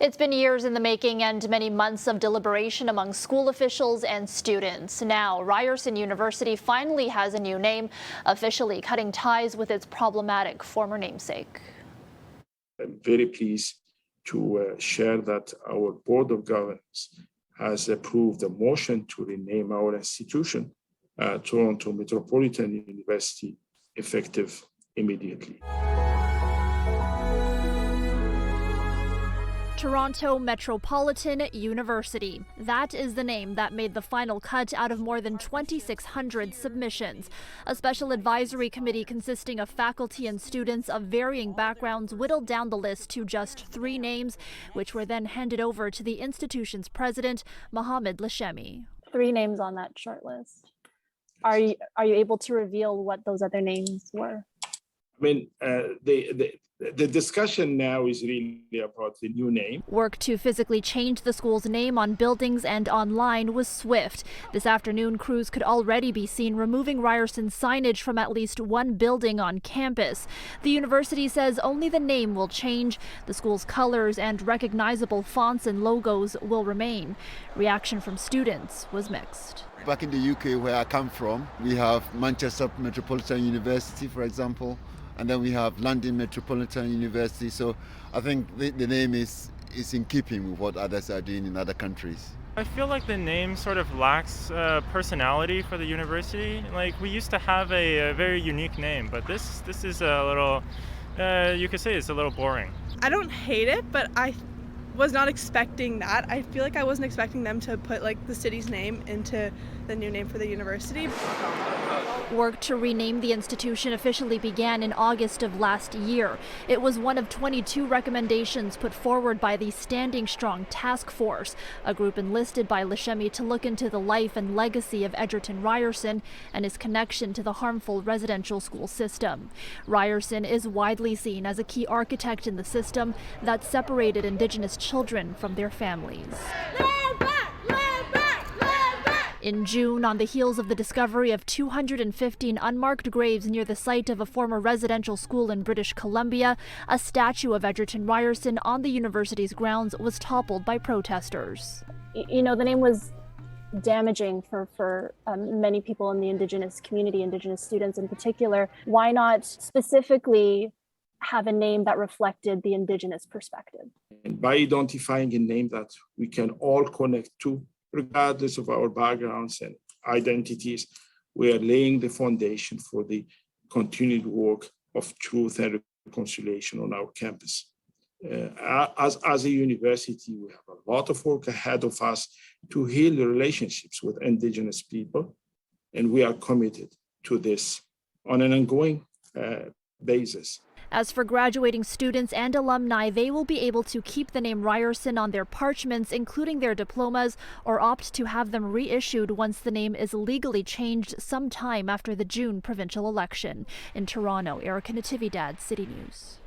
It's been years in the making and many months of deliberation among school officials and students. Now, Ryerson University finally has a new name, officially cutting ties with its problematic former namesake. I'm very pleased to share that our Board of Governors has approved a motion to rename our institution Toronto Metropolitan University, effective immediately. Toronto Metropolitan University. That is the name that made the final cut out of more than 2,600 submissions. A special advisory committee consisting of faculty and students of varying backgrounds whittled down the list to just 3 names, which were then handed over to the institution's president, Mohamed Lashemi. 3 names on that short list. Are you able to reveal what those other names were? I mean, the discussion now is really about the new name. Work to physically change the school's name on buildings and online was swift. This afternoon, crews could already be seen removing Ryerson's signage from at least one building on campus. The university says only the name will change. The school's colors and recognizable fonts and logos will remain. Reaction from students was mixed. Back in the UK, where I come from, we have Manchester Metropolitan University, for example, and then we have London Metropolitan University. So I think the name is in keeping with what others are doing in other countries. I feel like the name sort of lacks personality for the university. Like, we used to have a very unique name, but this is a little, you could say it's a little boring. I don't hate it, but I was not expecting that. I feel like I wasn't expecting them to put like the city's name into the new name for the university. Work to rename the institution officially began in August of last year. It was one of 22 recommendations put forward by the Standing Strong Task Force, a group enlisted by Lashemi to look into the life and legacy of Edgerton Ryerson and his connection to the harmful residential school system. Ryerson is widely seen as a key architect in the system that separated Indigenous children from their families. In June, on the heels of the discovery of 215 unmarked graves near the site of a former residential school in British Columbia, a statue of Edgerton Ryerson on the university's grounds was toppled by protesters. You know, the name was damaging for many people in the Indigenous community, Indigenous students in particular. Why not specifically have a name that reflected the Indigenous perspective? And by identifying a name that we can all connect to, regardless of our backgrounds and identities, we are laying the foundation for the continued work of truth and reconciliation on our campus. As a university, we have a lot of work ahead of us to heal the relationships with Indigenous people, and we are committed to this on an ongoing basis. As for graduating students and alumni, they will be able to keep the name Ryerson on their parchments, including their diplomas, or opt to have them reissued once the name is legally changed sometime after the June provincial election. In Toronto, Natividad, City News.